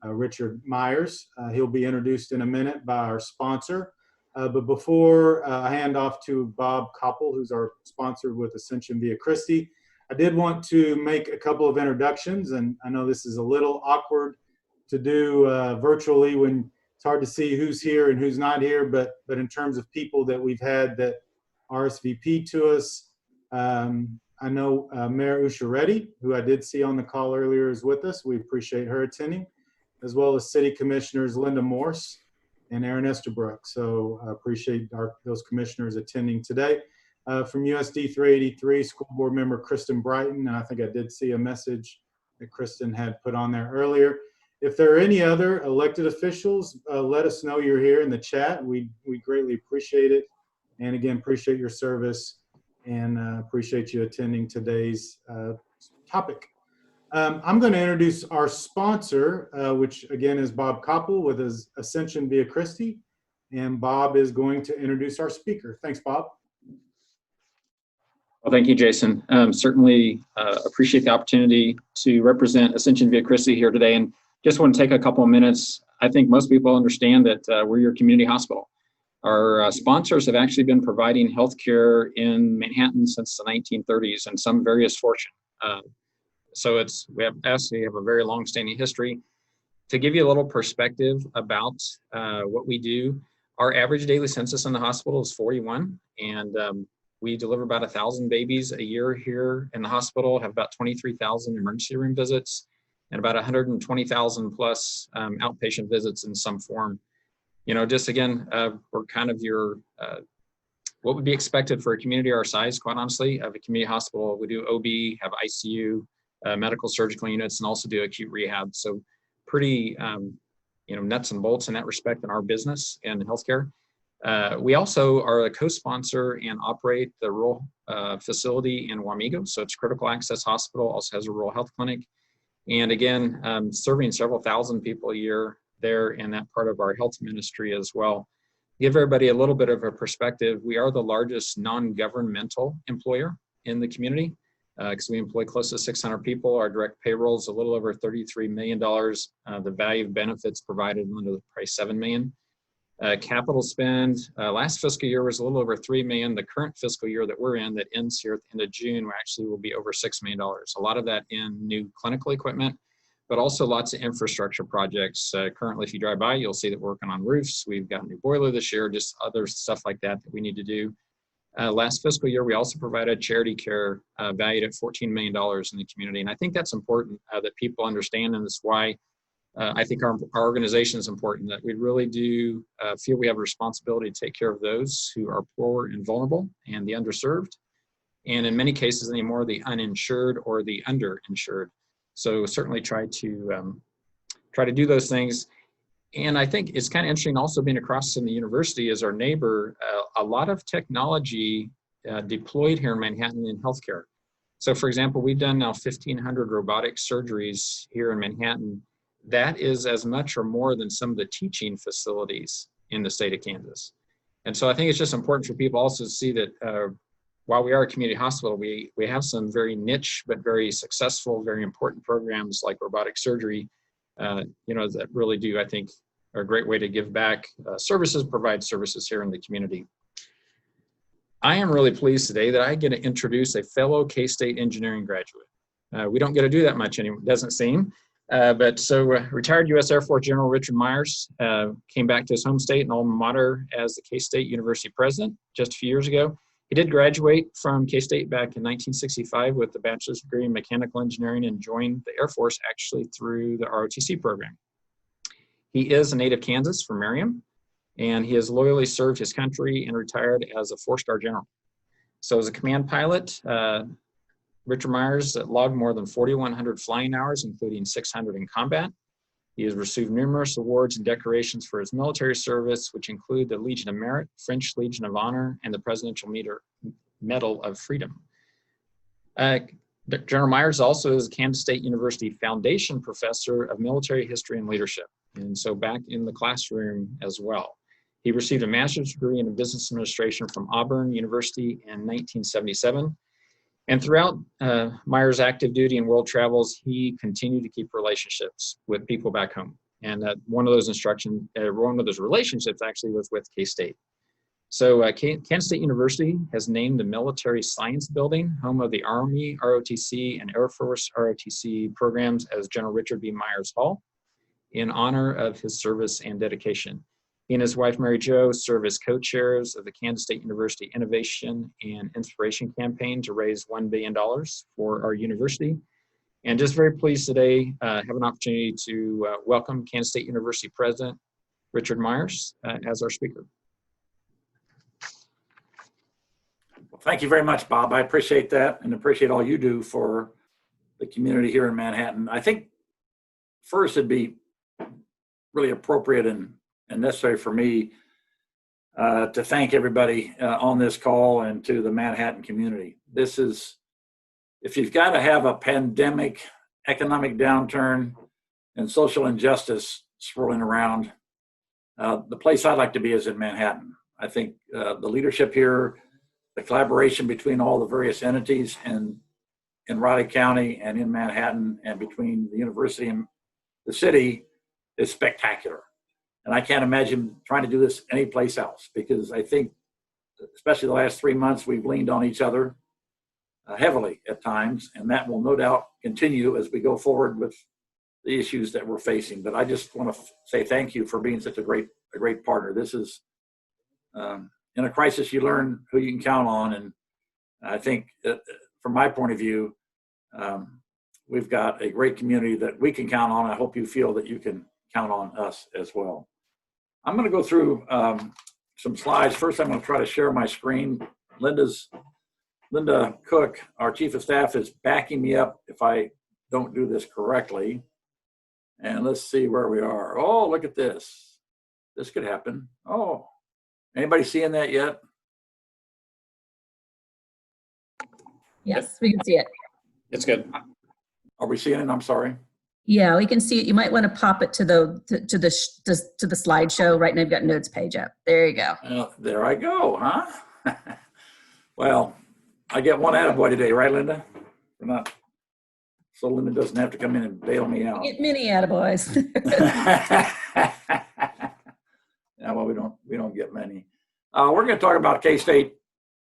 Richard Myers. He'll be introduced in a minute by our sponsor. But before I hand off to Bob Koppel, who's our sponsor with Ascension Via Christi, I did want to make a couple of introductions, and I know this is a little awkward to do virtually when it's hard to see who's here and who's not here, but in terms of people that we've had that RSVP to us, I know Mayor Ushareddy, who I did see on the call earlier, is with us. We appreciate her attending, as well as City Commissioners Linda Morse and Aaron Estabrook. So I appreciate those commissioners attending today. From USD 383, School Board Member Kristen Brighton, and I think I did see a message that Kristen had put on there earlier. If there are any other elected officials, let us know you're here in the chat. We greatly appreciate it. And again, appreciate your service and appreciate you attending today's topic. I'm going to introduce our sponsor, which again is Bob Koppel with his Ascension Via Christi. And Bob is going to introduce our speaker. Thanks, Bob. Well, thank you, Jason. Certainly appreciate the opportunity to represent Ascension Via Christi here today. And just want to take a couple of minutes. I think most people understand that we're your community hospital. Our sponsors have actually been providing healthcare in Manhattan since the 1930s and some various fortune. So we have a very long-standing history. To give you a little perspective about what we do, our average daily census in the hospital is 41, and we deliver about 1,000 babies a year here in the hospital, have about 23,000 emergency room visits, and about 120,000 plus outpatient visits in some form. You know, just again, we're kind of what would be expected for a community our size, quite honestly, of a community hospital. We do OB, have ICU, medical surgical units, and also do acute rehab. So pretty, nuts and bolts in that respect in our business and healthcare. We also are a co-sponsor and operate the rural facility in Wamego. So it's Critical Access Hospital, also has a rural health clinic. And again, serving several thousand people a year there in that part of our health ministry as well. Give everybody a little bit of a perspective. We are the largest non-governmental employer in the community because we employ close to 600 people. Our direct payroll is a little over $33 million. The value of benefits provided under the price $7 million. Capital spend last fiscal year was a little over $3 million. The current fiscal year that we're in that ends here at the end of June, we actually will be over $6 million. A lot of that in new clinical equipment, but also lots of infrastructure projects. Currently, if you drive by, you'll see that we're working on roofs. We've got a new boiler this year, just other stuff like that that we need to do. Last fiscal year, we also provided charity care valued at $14 million in the community. And I think that's important that people understand, and that's why I think our organization is important, that we really do feel we have a responsibility to take care of those who are poor and vulnerable and the underserved, and in many cases anymore, the uninsured or the underinsured. So certainly try to do those things. And I think it's kind of interesting also being across from the university as our neighbor, a lot of technology deployed here in Manhattan in healthcare. So for example, we've done now 1,500 robotic surgeries here in Manhattan. That is as much or more than some of the teaching facilities in the state of Kansas. And so I think it's just important for people also to see that while we are a community hospital, we have some very niche, but very successful, very important programs like robotic surgery, that really do, I think, are a great way to give back provide services here in the community. I am really pleased today that I get to introduce a fellow K-State engineering graduate. We don't get to do that much anymore, doesn't seem. But retired U.S. Air Force General Richard Myers came back to his home state and alma mater as the K-State University president just a few years ago. He did graduate from K-State back in 1965 with a bachelor's degree in mechanical engineering and joined the Air Force actually through the ROTC program. He is a native Kansas from Merriam, and he has loyally served his country and retired as a 4-star general. So as a command pilot, Richard Myers logged more than 4,100 flying hours, including 600 in combat. He has received numerous awards and decorations for his military service, which include the Legion of Merit, French Legion of Honor, and the Presidential Medal of Freedom. General Myers also is a Kansas State University Foundation Professor of Military History and Leadership, and so back in the classroom as well. He received a master's degree in business administration from Auburn University in 1977. And throughout Myers' active duty and world travels, he continued to keep relationships with people back home. And one of those relationships actually was with K-State. So Kansas State University has named the Military Science Building home of the Army ROTC and Air Force ROTC programs as General Richard B. Myers Hall in honor of his service and dedication. He and his wife, Mary Jo, serve as co-chairs of the Kansas State University Innovation and Inspiration Campaign to raise $1 billion for our university. And just very pleased today, have an opportunity to welcome Kansas State University President Richard Myers as our speaker. Well, thank you very much, Bob. I appreciate that and appreciate all you do for the community here in Manhattan. I think first it'd be really appropriate and necessary for me to thank everybody on this call and to the Manhattan community. This is, if you've got to have a pandemic, economic downturn, and social injustice swirling around, the place I'd like to be is in Manhattan. I think the leadership here, the collaboration between all the various entities in Raleigh County and in Manhattan and between the university and the city is spectacular. And I can't imagine trying to do this anyplace else, because I think, especially the last 3 months, we've leaned on each other heavily at times, and that will no doubt continue as we go forward with the issues that we're facing. But I just want to say thank you for being such a great partner. This is, in a crisis, you learn who you can count on. And I think from my point of view, we've got a great community that we can count on. I hope you feel that you can count on us as well. I'm going to go through some slides. First, I'm going to try to share my screen. Linda Cook, our Chief of Staff, is backing me up if I don't do this correctly. And let's see where we are. Oh, look at this. This could happen. Oh, anybody seeing that yet? Yes, we can see it. It's good. Are we seeing it? I'm sorry. Yeah, we can see it. You might want to pop it to the slideshow. Right now, you've got notes page up. There you go. There I go, huh? Well, I get one attaboy today, right, Linda? We're not, so Linda doesn't have to come in and bail me out. You get many attaboys. Yeah, well, we don't get many. We're going to talk about K-State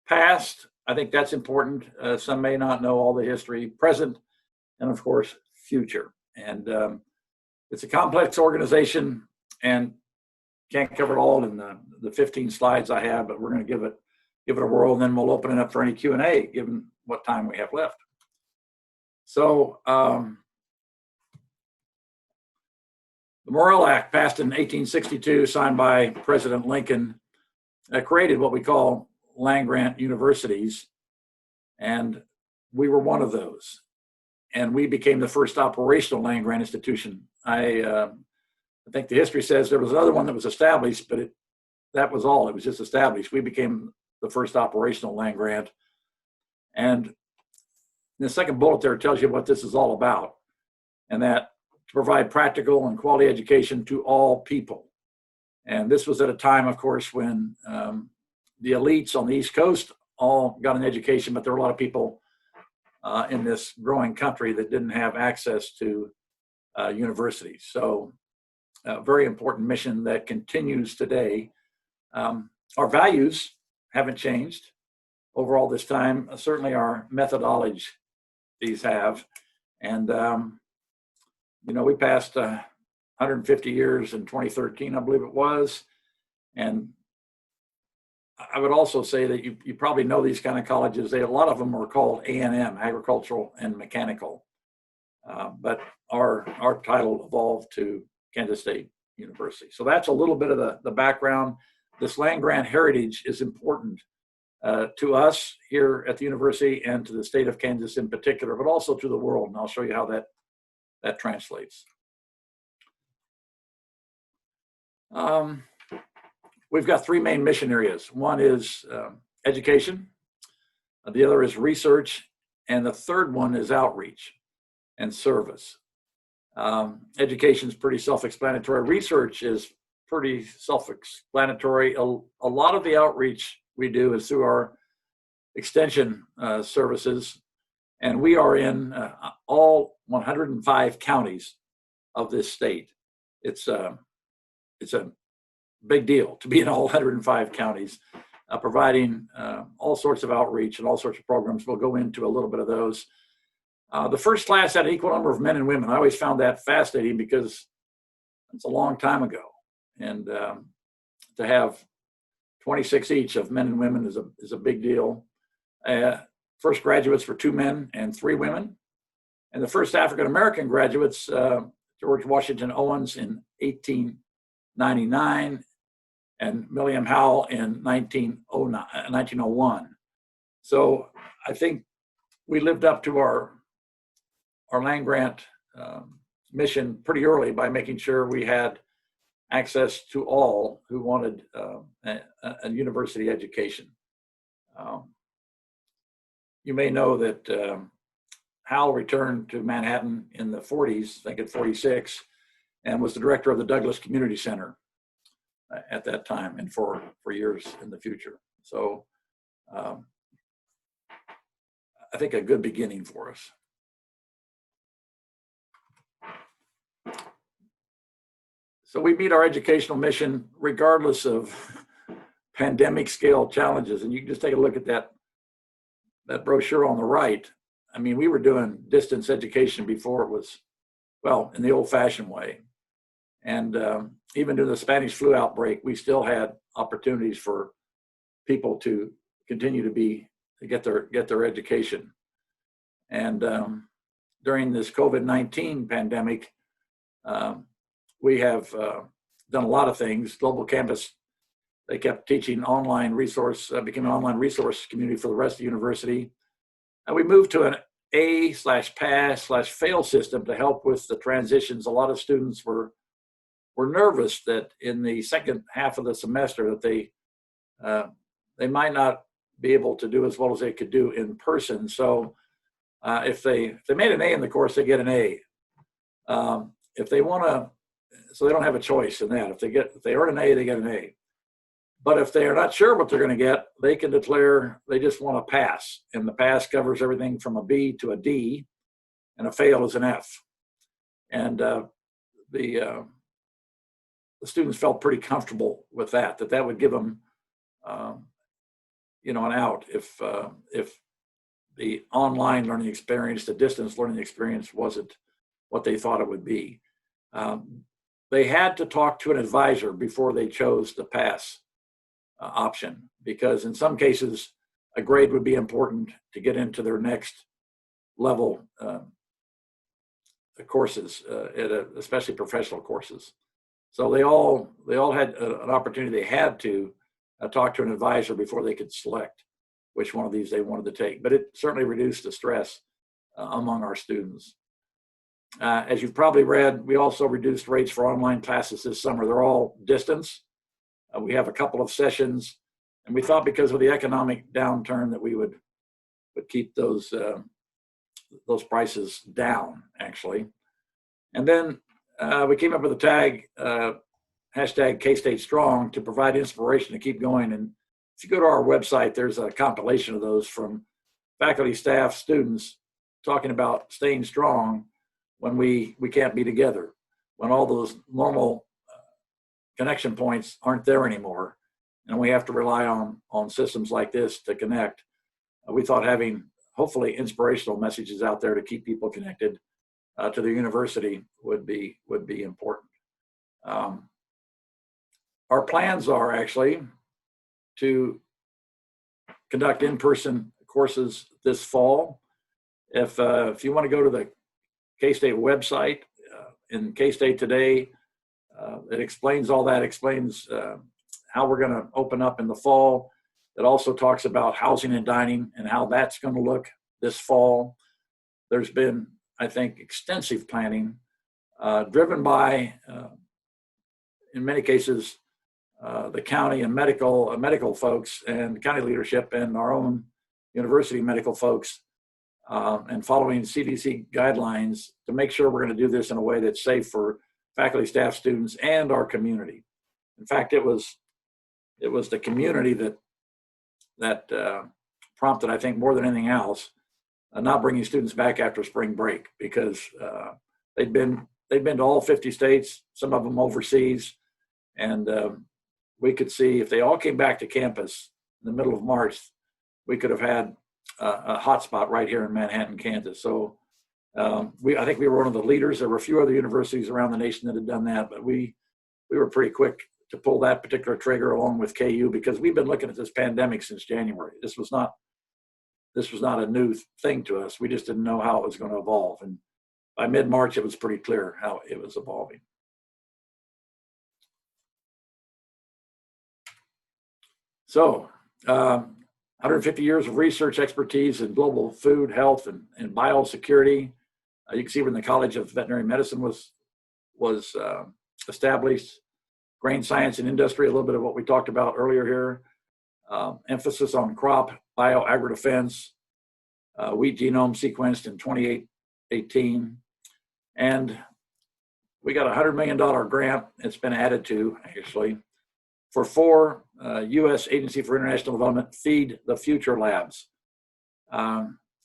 past. I think that's important. Some may not know all the history, present, and of course, future. And it's a complex organization and can't cover it all in the 15 slides I have, but we're going to give it a whirl, and then we'll open it up for any Q&A given what time we have left. So the Morrill Act, passed in 1862, signed by President Lincoln, created what we call land-grant universities, and we were one of those. And we became the first operational land-grant institution. I think the history says there was another one that was established, but that was all. It was just established. We became the first operational land-grant. And the second bullet there tells you what this is all about, and that to provide practical and quality education to all people. And this was at a time, of course, when the elites on the East Coast all got an education, but there were a lot of people in this growing country that didn't have access to universities. So a very important mission that continues today. Our values haven't changed over all this time. Certainly our methodologies have. And, we passed 150 years in 2013, I believe it was. And I would also say that you probably know these kind of colleges. A lot of them are called A&M, agricultural and mechanical. But our title evolved to Kansas State University. So that's a little bit of the background. This land-grant heritage is important to us here at the university and to the state of Kansas in particular, but also to the world. And I'll show you how that translates. We've got three main mission areas. One is education, the other is research, and the third one is outreach and service. Education is pretty self-explanatory. Research is pretty self-explanatory. A lot of the outreach we do is through our extension services, and we are in all 105 counties of this state. it's a big deal to be in all 105 counties, providing all sorts of outreach and all sorts of programs. We'll go into a little bit of those. The first class had an equal number of men and women. I always found that fascinating because it's a long time ago. And to have 26 each of men and women is a big deal. First graduates were 2 men and 3 women. And the first African-American graduates, George Washington Owens in 1899 and William Howell in 1901. So I think we lived up to our land grant mission pretty early by making sure we had access to all who wanted a university education. You may know that Howell returned to Manhattan in the 40s, I think in 46, and was the director of the Douglas Community Center at that time and for years in the future. So I think a good beginning for us. So we meet our educational mission regardless of pandemic scale challenges. And you can just take a look at that brochure on the right. I mean, we were doing distance education before it was, well, in the old fashioned way. And even during the Spanish flu outbreak, we still had opportunities for people to continue to get their education. And during this COVID-19 pandemic, we have done a lot of things. Global Campus, they kept teaching online resource, became an online resource community for the rest of the university. And we moved to an A/pass/fail system to help with the transitions. A lot of students were nervous that in the second half of the semester that they might not be able to do as well as they could do in person. So if they made an A in the course, they get an A. If they want to, so they don't have a choice in that. If they earn an A, they get an A. But if they are not sure what they're going to get, they can declare they just want a pass. And the pass covers everything from a B to a D, and a fail is an F. And the students felt pretty comfortable with that would give them, an out if the online learning experience, the distance learning experience wasn't what they thought it would be. They had to talk to an advisor before they chose the pass option, because in some cases, a grade would be important to get into their next level courses, especially professional courses. So they all had an opportunity. They had to talk to an advisor before they could select which one of these they wanted to take. But it certainly reduced the stress among our students. As you've probably read, we also reduced rates for online classes this summer. They're all distance. We have a couple of sessions, and we thought because of the economic downturn that we would keep those prices down, actually. And then we came up with a tag, hashtag K-State Strong, to provide inspiration to keep going. And if you go to our website, there's a compilation of those from faculty, staff, students talking about staying strong when we can't be together, when all those normal connection points aren't there anymore, and we have to rely on systems like this to connect. We thought having hopefully inspirational messages out there to keep people connected to the university would be important. Our plans are actually to conduct in-person courses this fall. If you want to go to the K-State website, in K-State Today, it explains all that, explains how we're going to open up in the fall. It also talks about housing and dining and how that's going to look this fall. There's been, I think, extensive planning driven by, in many cases, the county and medical folks and county leadership and our own university medical folks, and following CDC guidelines to make sure we're going to do this in a way that's safe for faculty, staff, students, and our community. In fact, it was the community that prompted, I think, more than anything else, not bringing students back after spring break, because they'd been they've been to all 50 states, some of them overseas. And we could see if they all came back to campus in the middle of March, we could have had a hotspot right here in Manhattan, Kansas. So I think we were one of the leaders. There were a few other universities around the nation that had done that, but we were pretty quick to pull that particular trigger along with KU, because we've been looking at this pandemic since January. This was not a new thing to us. We just didn't know how it was going to evolve. And by mid-March, it was pretty clear how it was evolving. So 150 years of research expertise in global food, health, and biosecurity. You can see when the College of Veterinary Medicine was established. Grain science and industry, a little bit of what we talked about earlier here. Emphasis on crop, bioagrodefense, wheat genome sequenced in 2018. And we got a $100 million grant. It's been added to, actually, for 4 U.S. Agency for International Development Feed the Future labs.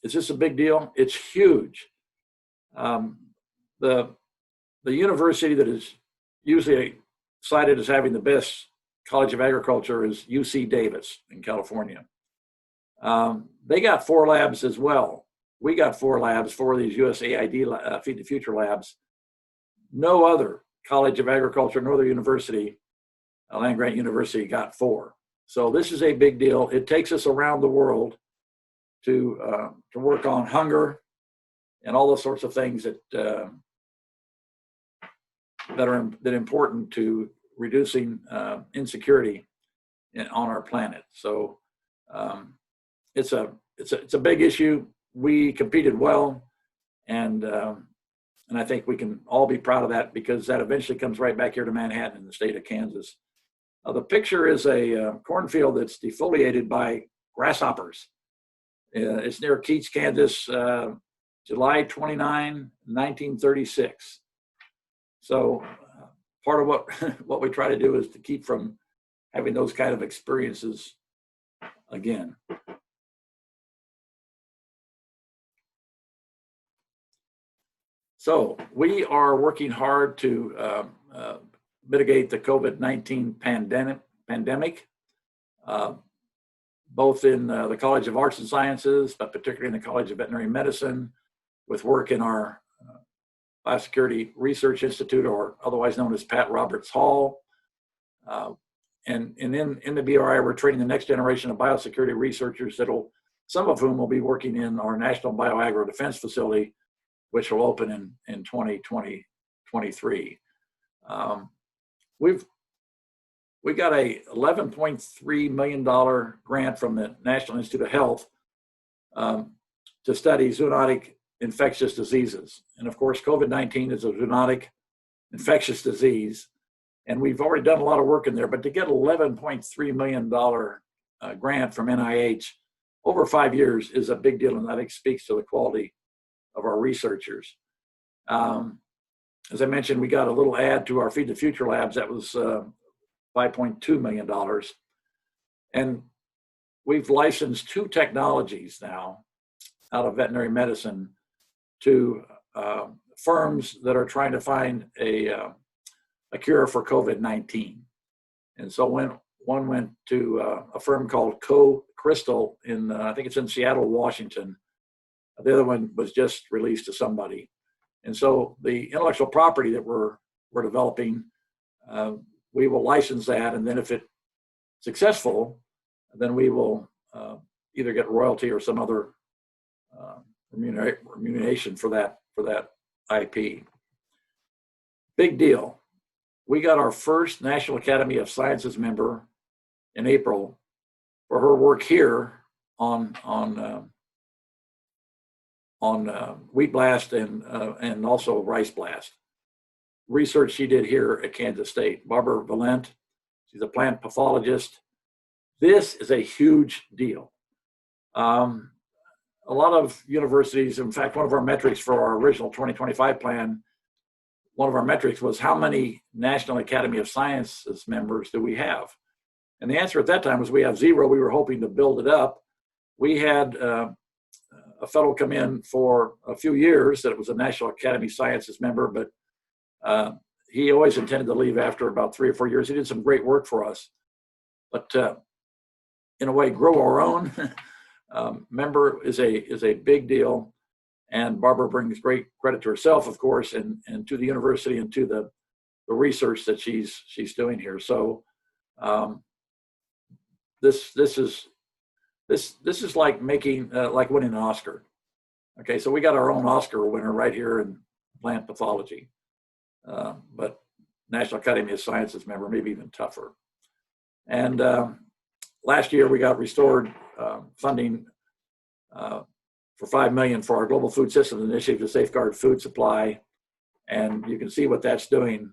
Is this a big deal? It's huge. The university that is usually cited as having the best College of Agriculture is UC Davis in California. They got 4 labs as well. We got 4 labs, 4 of these USAID Feed the Future labs. No other College of Agriculture, no other university, land-grant university, got 4. So this is a big deal. It takes us around the world to work on hunger and all those sorts of things that are important to reducing insecurity on our planet. So it's a big issue. We competed well, and I think we can all be proud of that, because that eventually comes right back here to Manhattan in the state of Kansas. The picture is a cornfield that's defoliated by grasshoppers. It's near Keats, Kansas, July 29, 1936. So part of what we try to do is to keep from having those kind of experiences again. So we are working hard to mitigate the COVID-19 pandemic, both in the College of Arts and Sciences, but particularly in the College of Veterinary Medicine, with work in our Biosecurity Research Institute, or otherwise known as Pat Roberts Hall. And in the BRI, we're training the next generation of biosecurity researchers some of whom will be working in our National Bioagrodefense Facility, which will open in 2023. We got a $11.3 million grant from the National Institute of Health to study zoonotic infectious diseases. And of course, COVID-19 is a zoonotic infectious disease. And we've already done a lot of work in there, but to get $11.3 million grant from NIH over 5 years is a big deal, and I think speaks to the quality of our researchers. As I mentioned, we got a little add to our Feed the Future labs. That was $5.2 million. And we've licensed 2 technologies now out of veterinary medicine to firms that are trying to find a cure for COVID-19. And so one went to a firm called Co-Crystal I think it's in Seattle, Washington. The other one was just released to somebody. And so the intellectual property that we're developing, we will license that, and then if it's successful, then we will either get royalty or some other remuneration for that IP. Big deal. We got our first National Academy of Sciences member in April for her work here on wheat blast and also rice blast. Research she did here at Kansas State. Barbara Valent, she's a plant pathologist. This is a huge deal. A lot of universities, in fact, one of our metrics for our original 2025 plan, one of our metrics was how many National Academy of Sciences members do we have? And the answer at that time was we have 0. We were hoping to build it up. We had a fellow come in for a few years that was a National Academy of Sciences member, but He always intended to leave after about 3 or 4 years. He did some great work for us, but in a way, grow our own member is a big deal. And Barbara brings great credit to herself, of course, and to the university and to the research that she's doing here. So this is like making like winning an Oscar. Okay, so we got our own Oscar winner right here in plant pathology, but National Academy of Sciences member, maybe even tougher. And last year we got restored funding for $5 million for our Global Food Systems Initiative to safeguard food supply, and you can see what that's doing.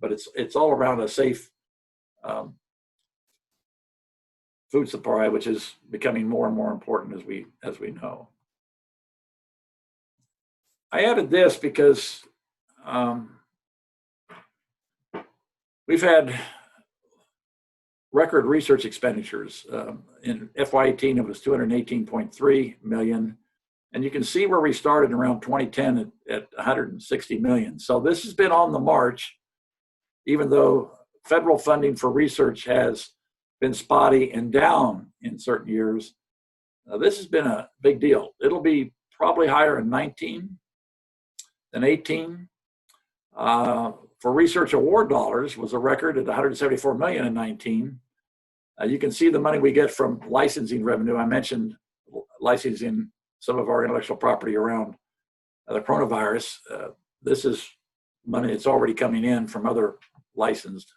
But it's all around a safe food supply, which is becoming more and more important as we know. I added this because we've had record research expenditures. In FY18, it was $218.3 million. And you can see where we started around 2010 at 160 million. So this has been on the march, even though federal funding for research has been spotty and down in certain years. This has been a big deal. It'll be probably higher in 19 than 18. For research award dollars was a record at 174 million in 19. You can see the money we get from licensing revenue. I mentioned licensing some of our intellectual property around the coronavirus. This is money that's already coming in from other licensed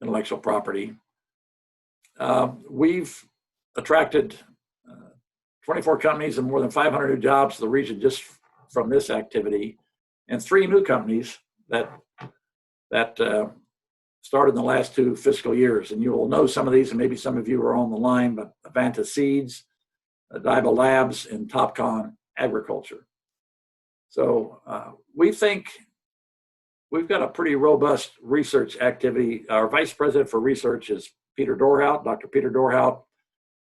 intellectual property. We've attracted 24 companies and more than 500 new jobs to the region just from this activity, and 3 new companies that started in the last 2 fiscal years. And you will know some of these, and maybe some of you are on the line, but Avanta Seeds, Diba Labs, and Topcon Agriculture. So we think we've got a pretty robust research activity. Our vice president for research is Peter Dorhout, Dr. Peter Dorhout,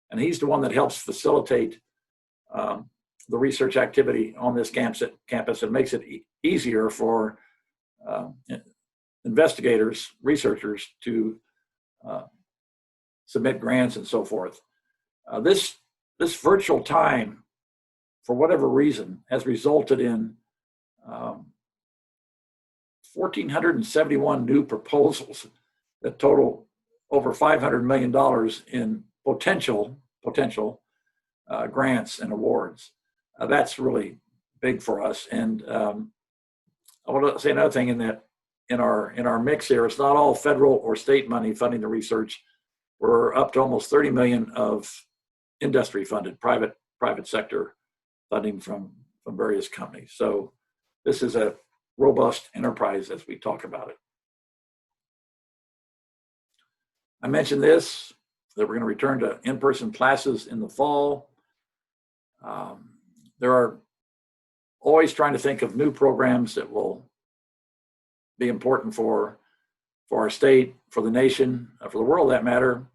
and he's the one that helps facilitate the research activity on this campus. It makes it easier for investigators, researchers to submit grants and so forth. This virtual time, for whatever reason, has resulted in 1,471 new proposals that total over $500 million in potential grants and awards. That's really big for us. And I want to say another thing in that in our mix here, it's not all federal or state money funding the research. We're up to almost 30 million of industry funded, private sector funding from various companies. So this is a robust enterprise as we talk about it. I mentioned this, that we're going to return to in-person classes in the fall. There are always trying to think of new programs that will be important for our state, for the nation, for the world, that matter.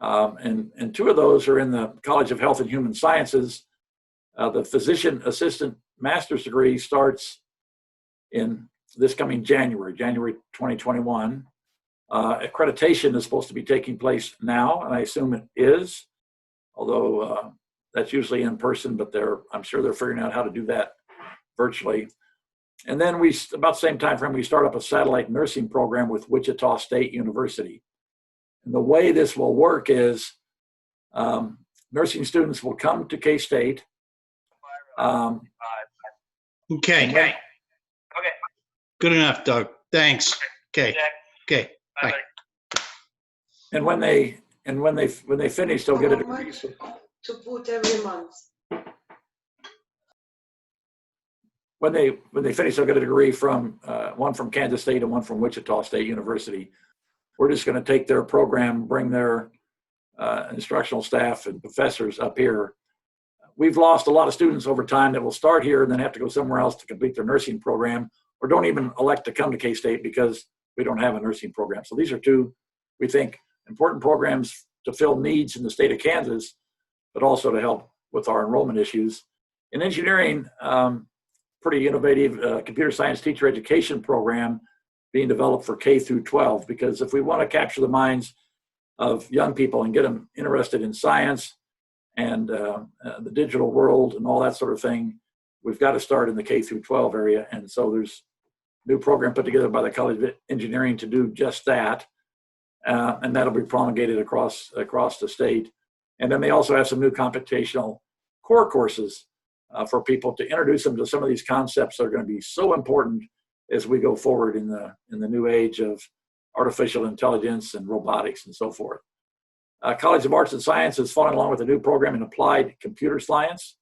And 2 of those are in the College of Health and Human Sciences. The physician assistant master's degree starts in this coming January 2021. Accreditation is supposed to be taking place now, and I assume it is, although that's usually in person, but I'm sure they're figuring out how to do that virtually. And then about the same time frame, we start up a satellite nursing program with Wichita State University. And the way this will work is nursing students will come to K-State. Okay. Good enough, Doug. Thanks. Okay. Bye. And when they finish, they'll get a degree. To put every month. When they finish, they'll get a degree from one from Kansas State and one from Wichita State University. We're just going to take their program, bring their instructional staff and professors up here. We've lost a lot of students over time that will start here and then have to go somewhere else to complete their nursing program, or don't even elect to come to K-State because we don't have a nursing program. So these are 2, we think, important programs to fill needs in the state of Kansas, but also to help with our enrollment issues. In engineering, pretty innovative computer science teacher education program being developed for K through 12, because if we want to capture the minds of young people and get them interested in science and the digital world and all that sort of thing, we've got to start in the K through 12 area. And so there's a new program put together by the College of Engineering to do just that. And that'll be promulgated across the state. And then they also have some new computational core courses for people to introduce them to some of these concepts that are going to be so important as we go forward in the new age of artificial intelligence and robotics and so forth. College of Arts and Science is following along with a new program in applied computer science,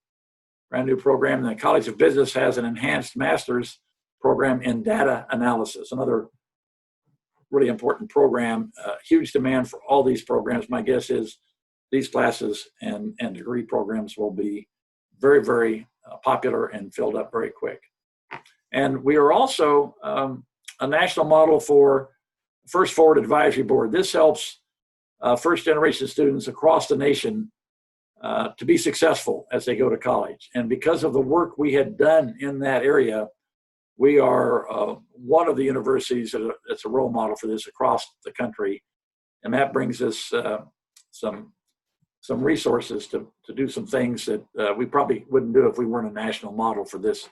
brand new program. And the College of Business has an enhanced master's program in data analysis, another really important program. Huge demand for all these programs. My guess is these classes and degree programs will be very, very popular and filled up very quick. And we are also a national model for First Forward Advisory Board. This helps first generation students across the nation to be successful as they go to college. And because of the work we had done in that area, we are one of the universities that's a role model for this across the country. And that brings us some resources to do some things that we probably wouldn't do if we weren't a national model for this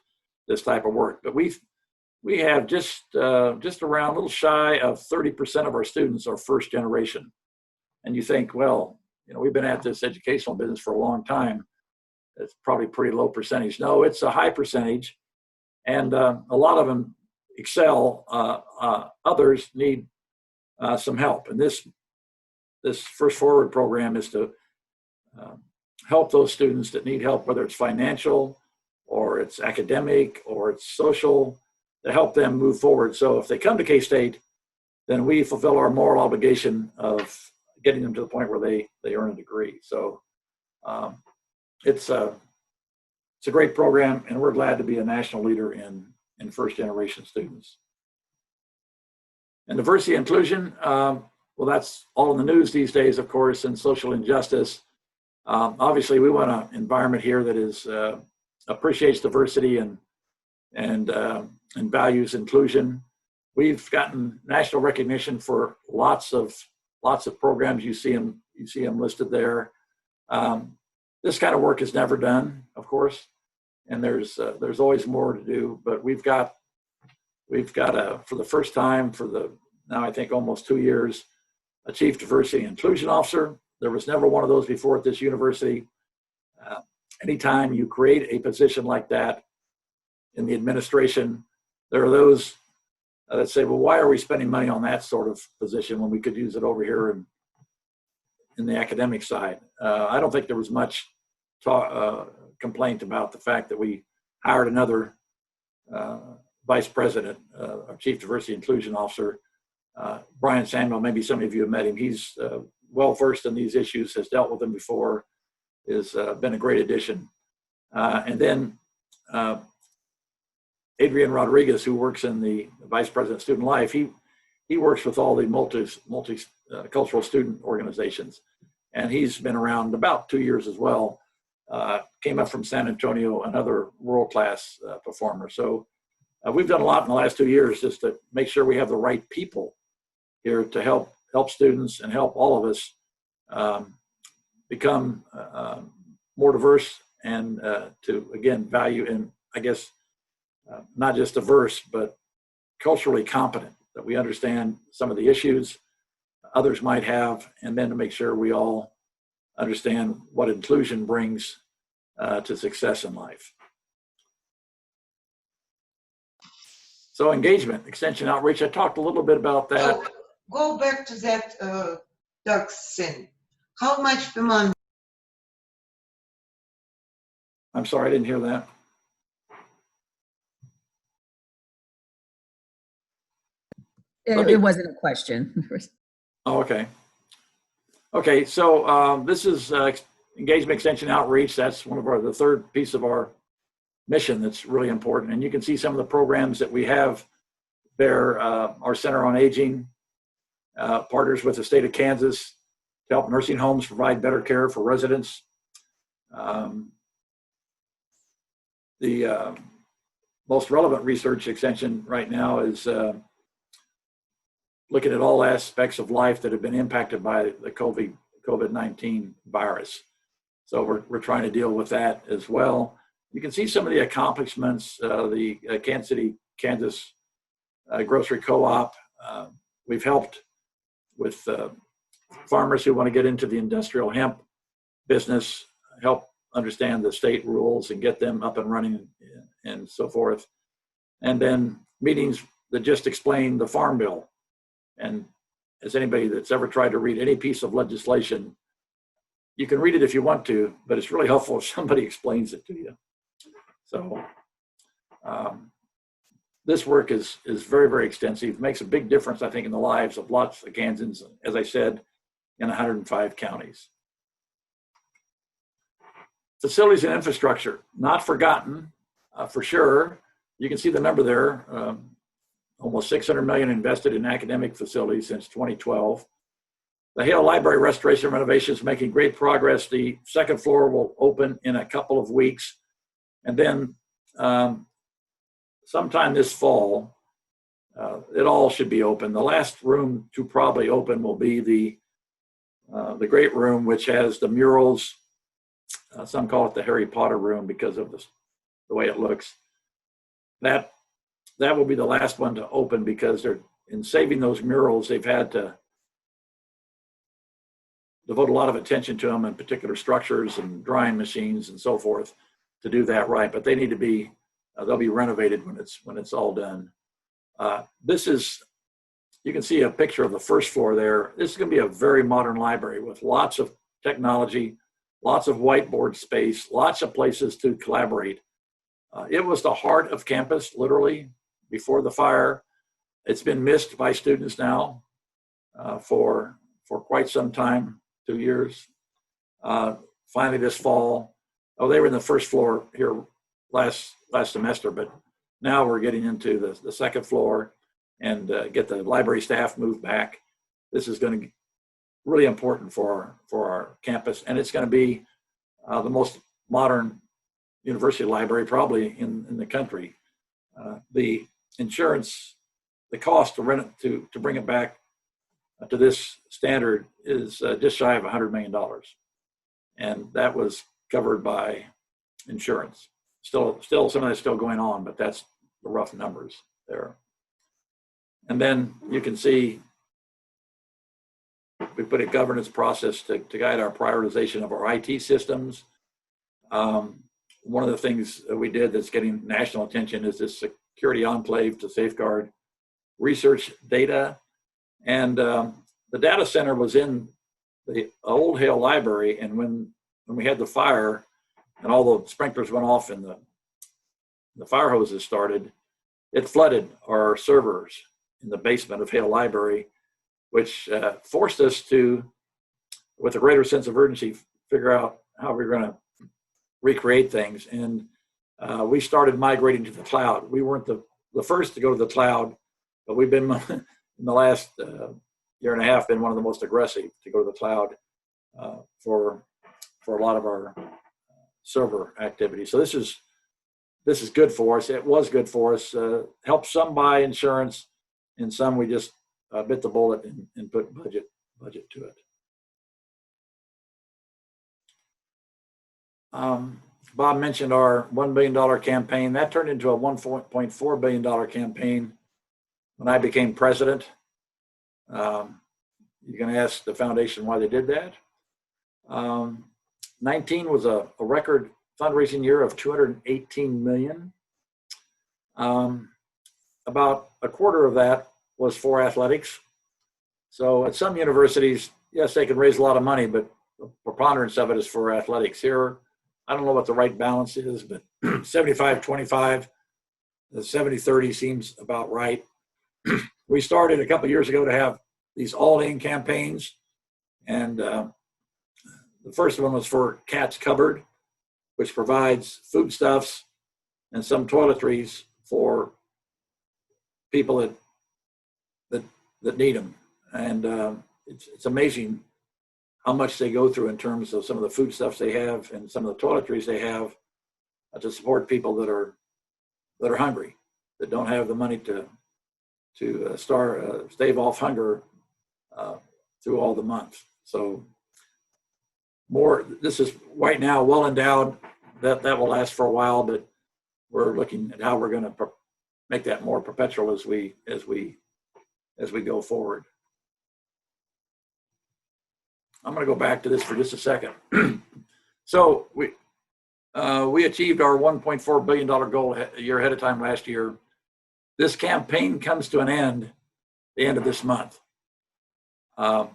type of work. But we have just around a little shy of 30% of our students are first generation. And you think, well, we've been at this educational business for a long time. It's probably a pretty low percentage. No, it's a high percentage. And a lot of them excel. Others need some help. And this First Forward program is to help those students that need help, whether it's financial or it's academic or it's social, to help them move forward. So if they come to K-State, then we fulfill our moral obligation of getting them to the point where they earn a degree. So it's a great program, and we're glad to be a national leader in first generation students. And diversity and inclusion, well, that's all in the news these days, of course, and social injustice. Obviously, we want an environment here that is appreciates diversity and values inclusion. We've gotten national recognition for lots of programs. You see them listed there. This kind of work is never done, of course, and there's always more to do. But we've got for the first time now I think almost 2 years, a Chief Diversity and Inclusion Officer. There was never one of those before at this university. Anytime you create a position like that in the administration, there are those that say, well, why are we spending money on that sort of position when we could use it over here in the academic side? I don't think there was much complaint about the fact that we hired another vice president, our Chief Diversity Inclusion Officer, Brian Samuel. Maybe some of you have met him. He's well-versed in these issues, has dealt with them before, has been a great addition. And then Adrian Rodriguez, who works in the Vice President of Student Life, he works with all the multicultural student organizations. And he's been around about 2 years as well. Came up from San Antonio, another world-class performer. So we've done a lot in the last 2 years just to make sure we have the right people here to help students and help all of us become more diverse and to, again, value and, I guess, not just diverse, but culturally competent, that we understand some of the issues others might have, and then to make sure we all understand what inclusion brings to success in life. So engagement, extension outreach, I talked a little bit about that. So go back to that Doug's thing. How much per month? I'm sorry, I didn't hear that. It wasn't a question. Oh, okay. Okay, so this is engagement extension outreach. That's one of the third piece of our mission that's really important. And you can see some of the programs that we have there. Our Center on Aging partners with the state of Kansas to help nursing homes provide better care for residents. The most relevant research extension right now is looking at all aspects of life that have been impacted by the COVID-19 virus. So we're trying to deal with that as well. You can see some of the accomplishments, the Kansas City, Kansas grocery co-op. We've helped with farmers who want to get into the industrial hemp business, help understand the state rules and get them up and running and so forth. And then meetings that just explain the Farm Bill. And as anybody that's ever tried to read any piece of legislation, you can read it if you want to, but it's really helpful if somebody explains it to you. So this work is very, very extensive, makes a big difference, I think, in the lives of lots of Kansans, as I said, in 105 counties. Facilities and infrastructure, not forgotten, for sure. You can see the number there, almost $600 million invested in academic facilities since 2012. The Hale Library restoration renovation is making great progress. The second floor will open in a couple of weeks. And then sometime this fall, it all should be open. The last room to probably open will be the great room, which has the murals. Some call it the Harry Potter room because of the way it looks. That will be the last one to open because they're in saving those murals. They've had to devote a lot of attention to them, in particular structures and drying machines and so forth, to do that right. But they need to be they'll be renovated when it's all done. This is, you can see a picture of the first floor there. This is going to be a very modern library with lots of technology, lots of whiteboard space, lots of places to collaborate. It was the heart of campus, literally, before the fire. It's been missed by students now for quite some time, 2 years. Finally this fall, they were in the first floor here last semester, but now we're getting into the second floor and get the library staff moved back. This is going to be really important for our campus, and it's going to be the most modern university library probably in the country. The insurance, the cost to rent it to bring it back to this standard is just shy of $100 million, and that was covered by insurance. Still some of that's still going on, but that's the rough numbers there. And then you can see we put a governance process to guide our prioritization of our IT systems. One of the things that we did that's getting national attention is this security enclave to safeguard research data. And the data center was in the old Hale Library, and when we had the fire and all the sprinklers went off and the fire hoses started, it flooded our servers in the basement of Hale Library, which forced us to, with a greater sense of urgency, figure out how we're going to recreate things. And we started migrating to the cloud. We weren't the first to go to the cloud, but we've been, in the last year and a half, been one of the most aggressive to go to the cloud for a lot of our server activity. So this is good for us. It was good for us. Helped some buy insurance, and some we just bit the bullet and put budget to it. Bob mentioned our $1 billion campaign. That turned into a $1.4 billion campaign when I became president. You can ask the foundation why they did that. 19 was a record fundraising year of $218 million. About a quarter of that was for athletics. So at some universities, yes, they can raise a lot of money, but the preponderance of it is for athletics. Here, I don't know what the right balance is, but 75-25, the 70-30 seems about right. We started a couple of years ago to have these all-in campaigns, and the first one was for Cat's Cupboard, which provides foodstuffs and some toiletries for people that need them. And it's amazing how much they go through in terms of some of the foodstuffs they have and some of the toiletries they have to support people that are that are hungry, that don't have the money to stave off hunger through all the months. So this is right now well endowed. That will last for a while, but we're looking at how we're going to make that more perpetual as we go forward. I'm going to go back to this for just a second. So we achieved our $1.4 billion goal a year ahead of time last year. This campaign comes to an end the end of this month.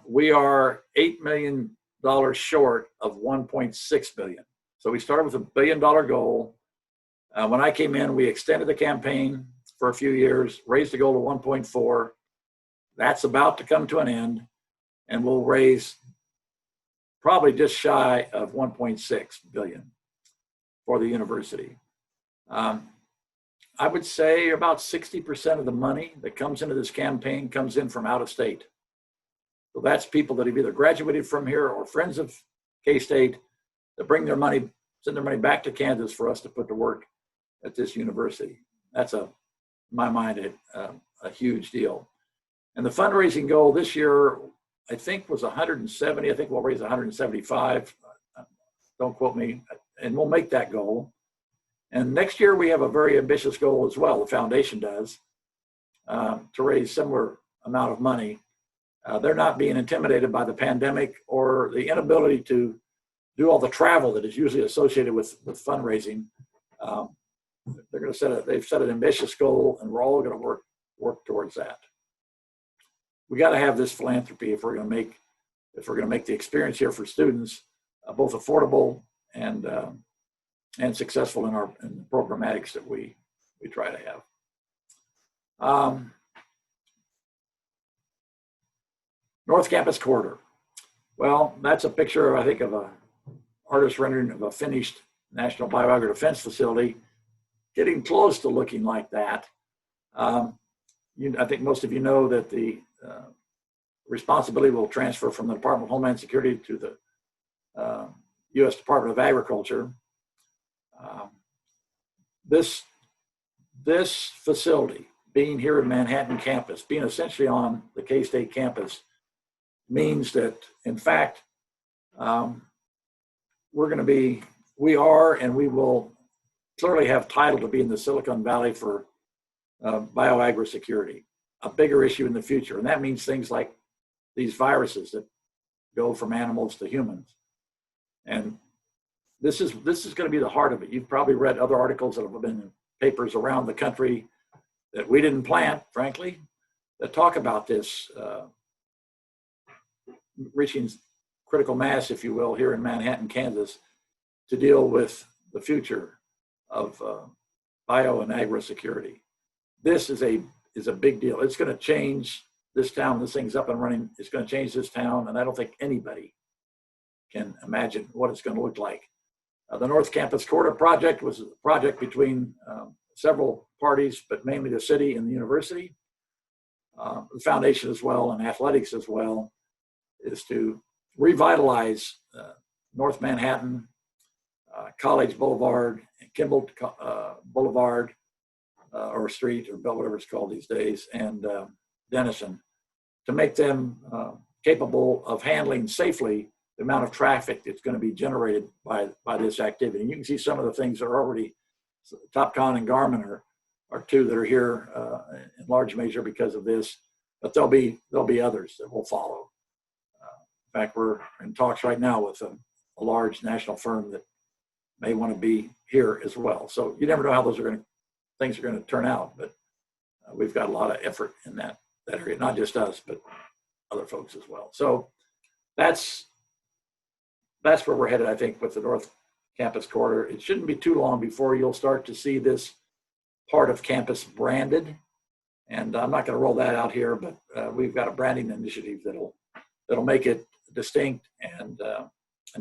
We are $8 million short of $1.6 billion. So we started with $1 billion goal. When I came in, we extended the campaign for a few years, raised the goal to 1.4. That's about to come to an end, and we'll raise probably just shy of 1.6 billion for the university. I would say about 60% of the money that comes into this campaign comes in from out of state. So that's people that have either graduated from here or friends of K-State that bring their money, send their money back to Kansas for us to put to work at this university. That's in my mind, a huge deal. And the fundraising goal this year, I think, was 170. I think we'll raise 175. Don't quote me. And we'll make that goal. And next year we have a very ambitious goal as well. The foundation does, to raise similar amount of money. They're not being intimidated by the pandemic or the inability to do all the travel that is usually associated with fundraising. They're going to they've set an ambitious goal, and we're all going to work towards that. We got to have this philanthropy if we're going to make the experience here for students both affordable and successful in the programmatics that we try to have. North Campus Corridor. Well, that's a picture, I think, of a artist rendering of a finished National Bioagro Defense Facility, getting close to looking like that. I think most of you know that the responsibility will transfer from the Department of Homeland Security to the U.S. Department of Agriculture. This facility, being here in Manhattan campus, being essentially on the K-State campus, means that, in fact, we are and we will clearly have title to be in the Silicon Valley for bioagro security, a bigger issue in the future. And that means things like these viruses that go from animals to humans. And this is going to be the heart of it. You've probably read other articles that have been in papers around the country that we didn't plant, frankly, that talk about this reaching critical mass, if you will, here in Manhattan, Kansas, to deal with the future of bio and agro security. This is a big deal. It's going to change this town. This thing's up and running. It's going to change this town, and I don't think anybody can imagine what it's going to look like. The North Campus Corridor project was a project between several parties, but mainly the city and the university. The foundation as well, and athletics as well, is to revitalize North Manhattan, College Boulevard, Kimball Boulevard, or Street, or whatever it's called these days, and Denison, to make them capable of handling safely the amount of traffic that's going to be generated by this activity. And you can see some of the things that are already, Topcon and Garmin are two that are here in large measure because of this, but there'll be others that will follow. In fact, we're in talks right now with a large national firm that may want to be here as well. So you never know how things are going to turn out, but we've got a lot of effort in that area, not just us, but other folks as well. So that's where we're headed, I think, with the North Campus Corridor. It shouldn't be too long before you'll start to see this part of campus branded. And I'm not going to roll that out here, but we've got a branding initiative that'll make it distinct and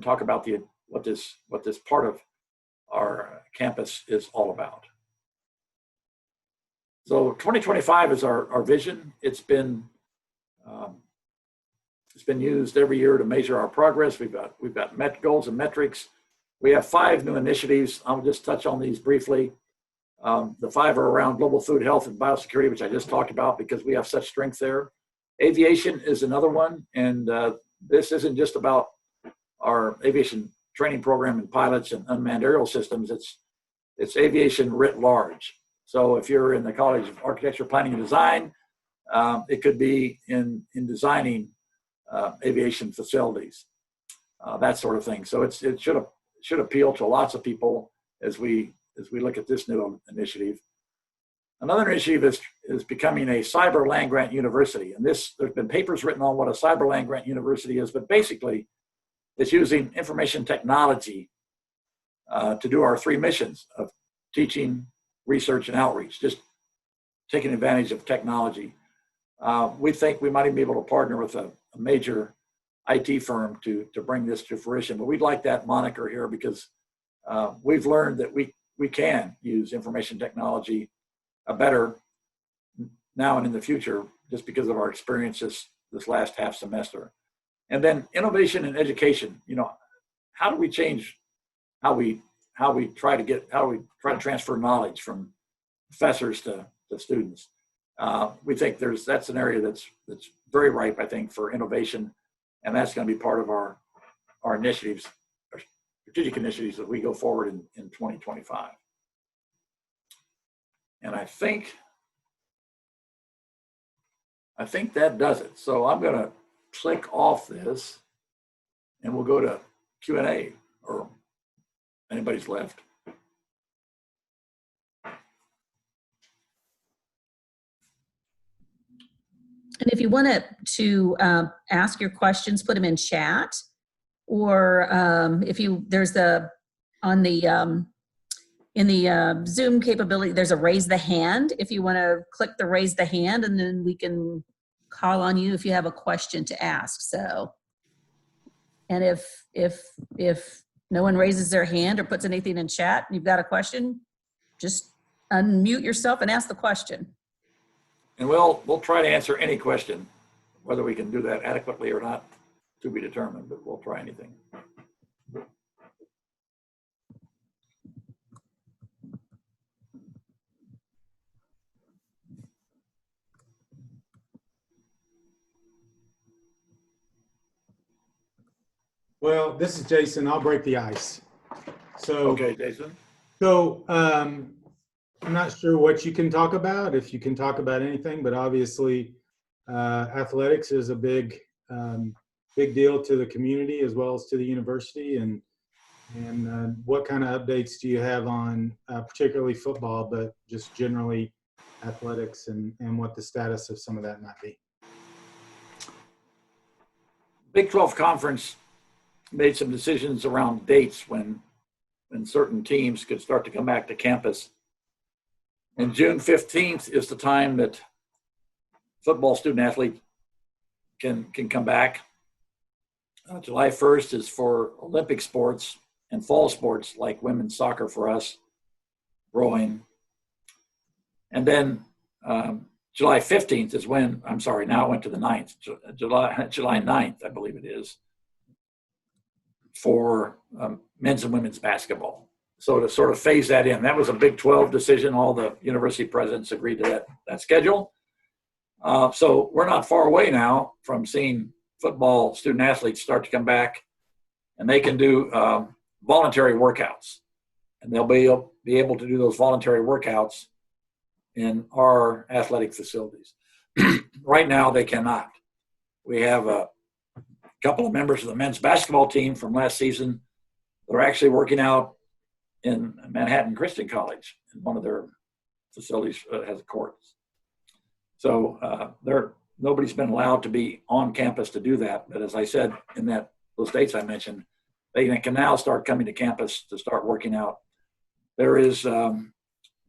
talk about what this part of our campus is all about. So 2025 is our vision. It's been used every year to measure our progress. We've got goals and metrics. We have 5 new initiatives. I'll just touch on these briefly. The 5 are around global food health and biosecurity, which I just talked about because we have such strength there. Aviation is another one, and this isn't just about our aviation training program and pilots and unmanned aerial systems. It's aviation writ large. So if you're in the College of Architecture, Planning, and Design, it could be in designing aviation facilities, that sort of thing. So it should appeal to lots of people as we look at this new initiative. Another initiative is becoming a cyber land-grant university. And there's been papers written on what a cyber land-grant university is, but basically it's using information technology to do our 3 missions of teaching, research, and outreach, just taking advantage of technology. We think we might even be able to partner with a major IT firm to bring this to fruition, but we'd like that moniker here because we've learned that we can use information technology better now and in the future just because of our experiences this last half semester. And then innovation and education. How do we change how we try to transfer knowledge from professors to students? We think that's an area that's very ripe, I think, for innovation, and that's going to be part of our initiatives, our strategic initiatives as we go forward in 2025. And I think that does it. So I'm going to click off this, and we'll go to Q&A, or anybody's left. And if you want to ask your questions, put them in chat, or in the Zoom capability, there's a raise the hand. If you want to click the raise the hand, and then we can call on you if you have a question to ask. So, and if no one raises their hand or puts anything in chat, and you've got a question, just unmute yourself and ask the question. And we'll try to answer any question, whether we can do that adequately or not, to be determined, but we'll try anything. Well, this is Jason. I'll break the ice. Okay, Jason. So I'm not sure what you can talk about, if you can talk about anything, but obviously athletics is a big deal to the community as well as to the university. And what kind of updates do you have on particularly football, but just generally athletics and what the status of some of that might be? Big 12 Conference made some decisions around dates when certain teams could start to come back to campus. And June 15th is the time that football student athletes can come back. July 1st is for Olympic sports and fall sports like women's soccer for us, rowing. And then July 15th is when, I'm sorry, now it went to the 9th, July 9th, I believe it is, for men's and women's basketball. So to sort of phase that in, that was a Big 12 decision. All the university presidents agreed to that schedule. So we're not far away now from seeing football student athletes start to come back, and they can do voluntary workouts. And they'll be able to do those voluntary workouts in our athletic facilities. Right now, they cannot. We have a couple of members of the men's basketball team from last season that are actually working out in Manhattan Christian College, in one of their facilities has a court. So nobody's been allowed to be on campus to do that. But as I said, in those dates I mentioned, they can now start coming to campus to start working out. There is a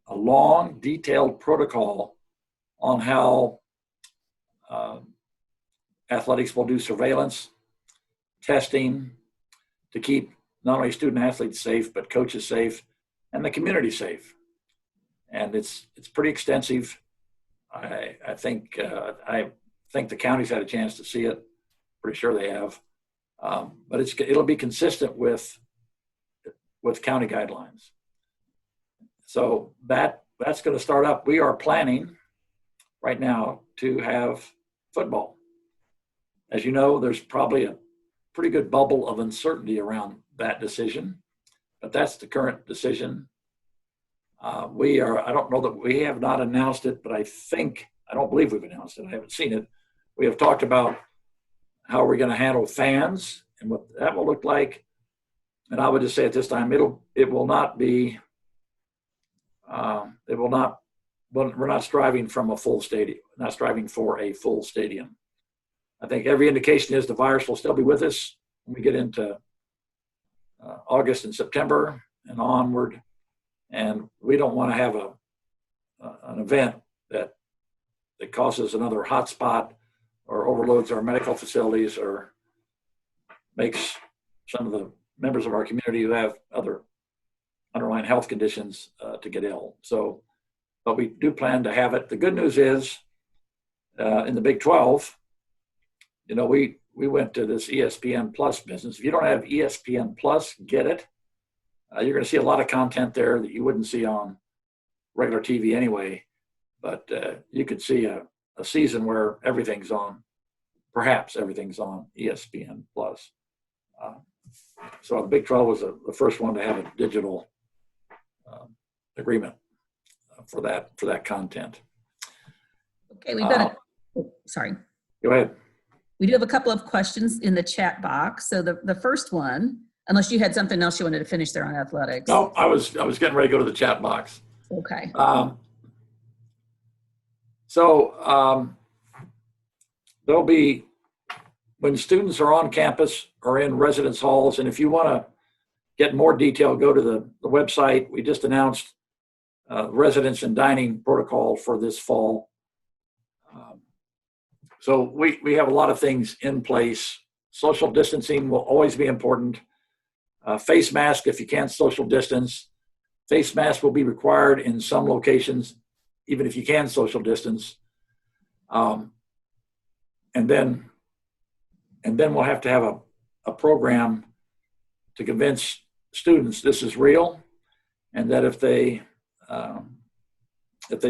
long, detailed protocol on how athletics will do surveillance, testing, to keep not only student athletes safe, but coaches safe and the community safe. And it's pretty extensive. I think the county's had a chance to see it. Pretty sure they have. But it'll be consistent with county guidelines. So that's going to start up. We are planning right now to have football. As you know, there's probably a pretty good bubble of uncertainty around that decision, but that's the current decision. I don't know that we have not announced it, but I don't believe we've announced it. I haven't seen it. We have talked about how we're going to handle fans and what that will look like. And I would just say at this time, we're not striving from a full stadium, not striving for a full stadium. I think every indication is the virus will still be with us when we get into August and September and onward. And we don't want to have an event that causes another hotspot or overloads our medical facilities or makes some of the members of our community who have other underlying health conditions to get ill. So, but we do plan to have it. The good news is in the Big 12, we went to this ESPN Plus business. If you don't have ESPN Plus, get it. You're going to see a lot of content there that you wouldn't see on regular TV anyway. But you could see a season where everything's on, perhaps everything's on ESPN Plus. So the Big 12 was the first one to have a digital agreement for that content. Okay, we've got sorry. Go ahead. We do have a couple of questions in the chat box. So the first one, unless you had something else you wanted to finish there on athletics. No, I was getting ready to go to the chat box. Okay. There'll be, when students are on campus or in residence halls, and if you want to get more detail, go to the website. We just announced residence and dining protocol for this fall. So we have a lot of things in place. Social distancing will always be important. Face mask if you can't social distance. Face mask will be required in some locations, even if you can social distance. And then we'll have to have a program to convince students this is real, and that if they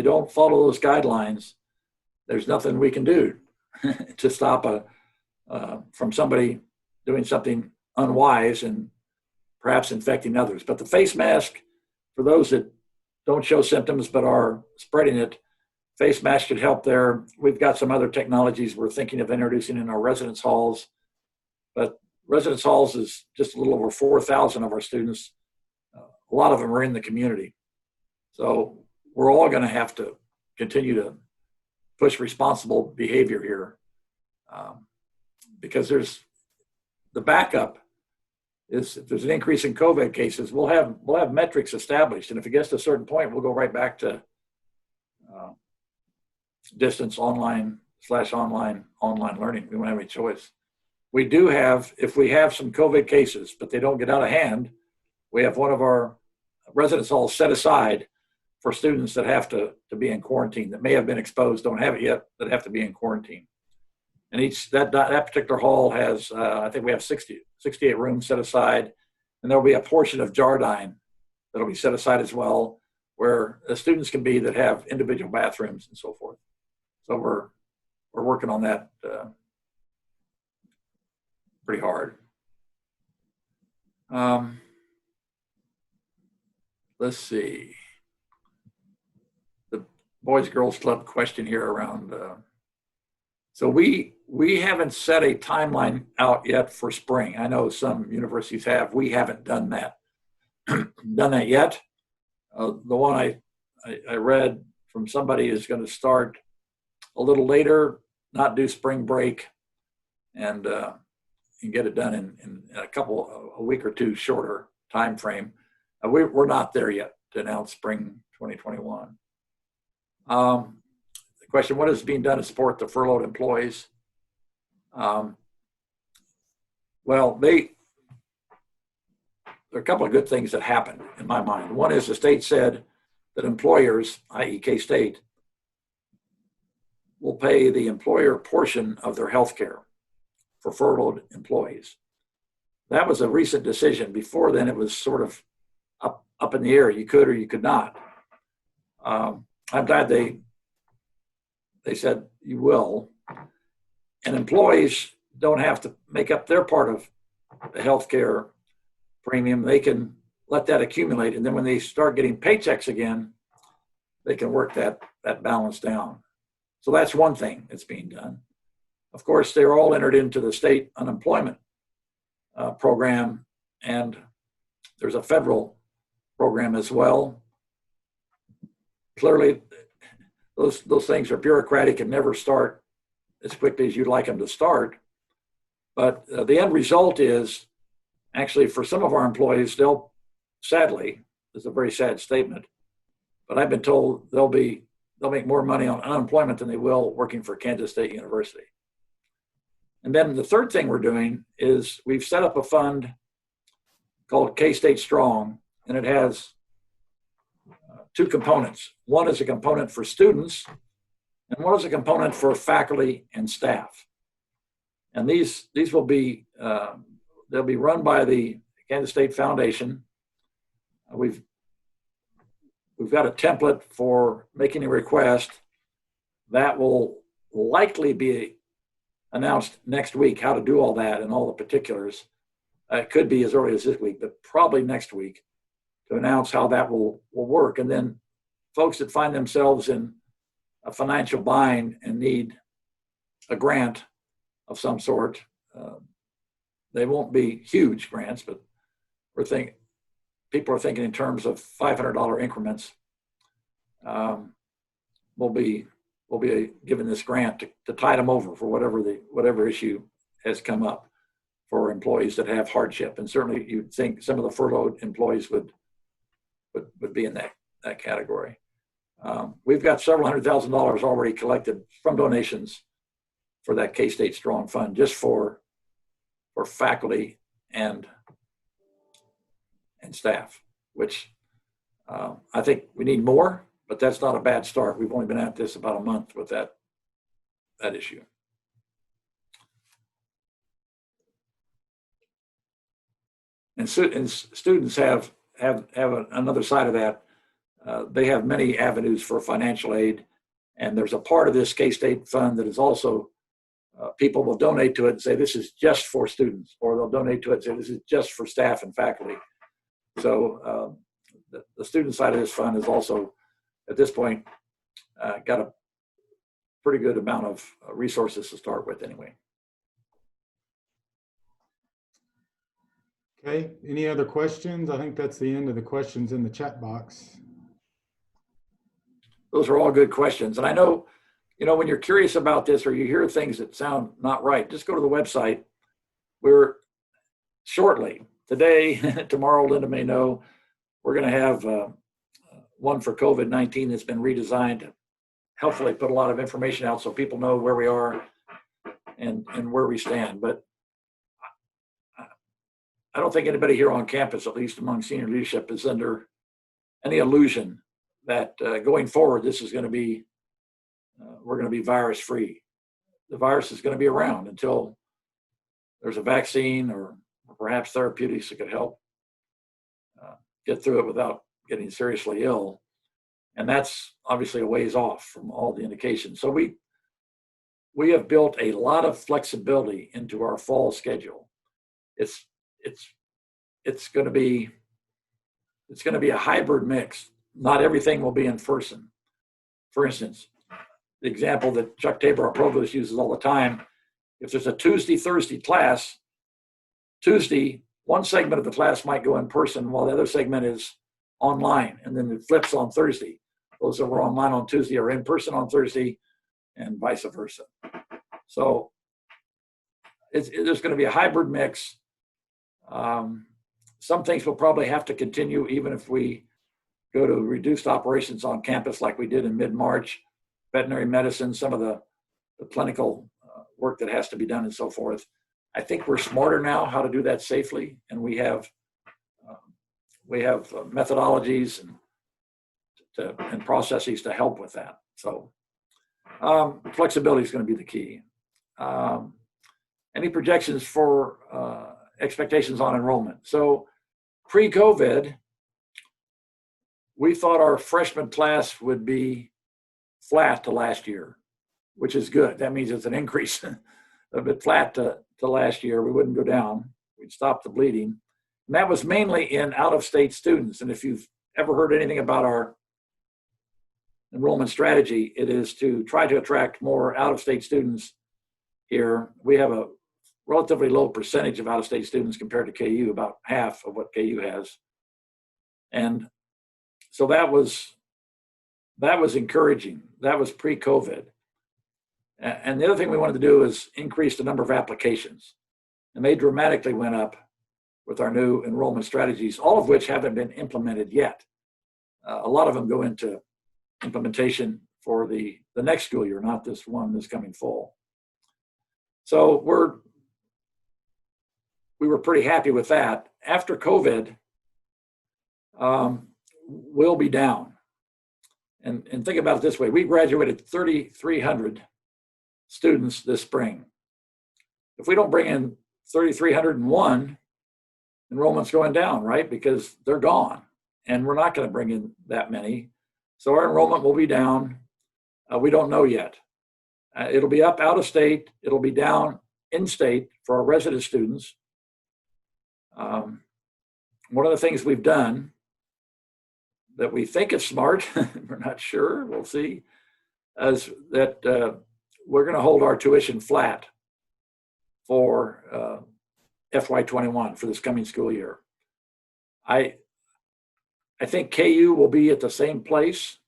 don't follow those guidelines, there's nothing we can do to stop from somebody doing something unwise and perhaps infecting others. But the face mask, for those that don't show symptoms but are spreading it, face mask should help there. We've got some other technologies we're thinking of introducing in our residence halls, but residence halls is just a little over 4,000 of our students. A lot of them are in the community. So we're all going to have to continue to push responsible behavior here, because there's the backup is if there's an increase in COVID cases, we'll have metrics established, and if it gets to a certain point, we'll go right back to distance online learning. We won't have any choice. We do have, if we have some COVID cases, but they don't get out of hand, we have one of our residence halls set aside for students that have to be in quarantine, that may have been exposed, don't have it yet, that have to be in quarantine. And that particular hall has, I think we have 68 rooms set aside, and there'll be a portion of Jardine that'll be set aside as well, where the students can be that have individual bathrooms and so forth. So we're working on that pretty hard. Let's see. The Boys Girls Club question here around. So we haven't set a timeline out yet for spring. I know some universities have. We haven't done that. Yet. The one I read from somebody is going to start a little later, not do spring break, and get it done in a week or two shorter time frame. We're not there yet to announce spring 2021. The question: what is being done to support the furloughed employees? Well, there are a couple of good things that happened in my mind. One is the state said that employers, i.e. K-State, will pay the employer portion of their health care for furloughed employees. That was a recent decision. Before then, it was sort of up in the air. You could or you could not. I'm glad they said you will. And employees don't have to make up their part of the healthcare premium. They can let that accumulate, and then when they start getting paychecks again, they can work that balance down. So that's one thing that's being done. Of course, they're all entered into the state unemployment program, and there's a federal program as well. Clearly, those things are bureaucratic and never start as quickly as you'd like them to start. But the end result is actually for some of our employees, they'll sadly, it's a very sad statement, but I've been told they'll make more money on unemployment than they will working for Kansas State University. And then the third thing we're doing is we've set up a fund called K-State Strong, and it has two components. One is a component for students, and one is a component for faculty and staff. And these will be they'll be run by the Kansas State Foundation. We've got a template for making a request that will likely be announced next week, how to do all that and all the particulars. It could be as early as this week, but probably next week to announce how that will work. And then folks that find themselves in a financial bind and need a grant of some sort, they won't be huge grants, but people are thinking in terms of $500 increments. We'll be given this grant to tide them over for whatever issue has come up for employees that have hardship. And certainly you'd think some of the furloughed employees would be in that category. We've got several $100,000 already collected from donations for that K-State Strong Fund, just for faculty and staff, which I think we need more, but that's not a bad start. We've only been at this about a month with that issue. And students have another side of that. They have many avenues for financial aid, and there's a part of this K-State fund that is also people will donate to it and say this is just for students, or they'll donate to it and say this is just for staff and faculty. So the student side of this fund is also, at this point, got a pretty good amount of resources to start with anyway. Okay, any other questions? I think that's the end of the questions in the chat box. Those are all good questions. And I know, when you're curious about this or you hear things that sound not right, just go to the website. We're shortly, today, tomorrow, Linda may know, we're going to have one for COVID-19 that's been redesigned to hopefully put a lot of information out so people know where we are and where we stand. But I don't think anybody here on campus, at least among senior leadership, is under any illusion that going forward, this is going to be, we're going to be virus free. The virus is going to be around until there's a vaccine or perhaps therapeutics that could help get through it without getting seriously ill. And that's obviously a ways off from all the indications. So we have built a lot of flexibility into our fall schedule. It's going to be a hybrid mix. Not everything will be in person. For instance, the example that Chuck Tabor, our provost, uses all the time, if there's a Tuesday, Thursday class, Tuesday, one segment of the class might go in person while the other segment is online, and then it flips on Thursday. Those that were online on Tuesday are in person on Thursday, and vice versa. So there's going to be a hybrid mix. Some things will probably have to continue even if we go to reduced operations on campus like we did in mid-March, veterinary medicine, some of the clinical work that has to be done and so forth. I think we're smarter now how to do that safely, and we have methodologies and processes to help with that. So flexibility is going to be the key. Any projections for expectations on enrollment? So pre-COVID, we thought our freshman class would be flat to last year, which is good. That means it's an increase a bit flat to last year. We wouldn't go down. We'd stop the bleeding. And that was mainly in out-of-state students. And if you've ever heard anything about our enrollment strategy, it is to try to attract more out-of-state students here. We have a relatively low percentage of out-of-state students compared to KU, about half of what KU has. And so that was encouraging. That was pre-COVID. And the other thing we wanted to do is increase the number of applications. And they dramatically went up with our new enrollment strategies, all of which haven't been implemented yet. A lot of them go into implementation for the next school year, not this coming fall. So we were pretty happy with that. After COVID, we'll be down. And think about it this way. We graduated 3,300 students this spring. If we don't bring in 3,301, enrollment's going down, right? Because they're gone. And we're not going to bring in that many. So our enrollment will be down. We don't know yet. It'll be up out of state. It'll be down in state for our resident students. One of the things we've done that we think is smart, we're not sure, we'll see, is that we're going to hold our tuition flat for FY21 for this coming school year. I think KU will be at the same place.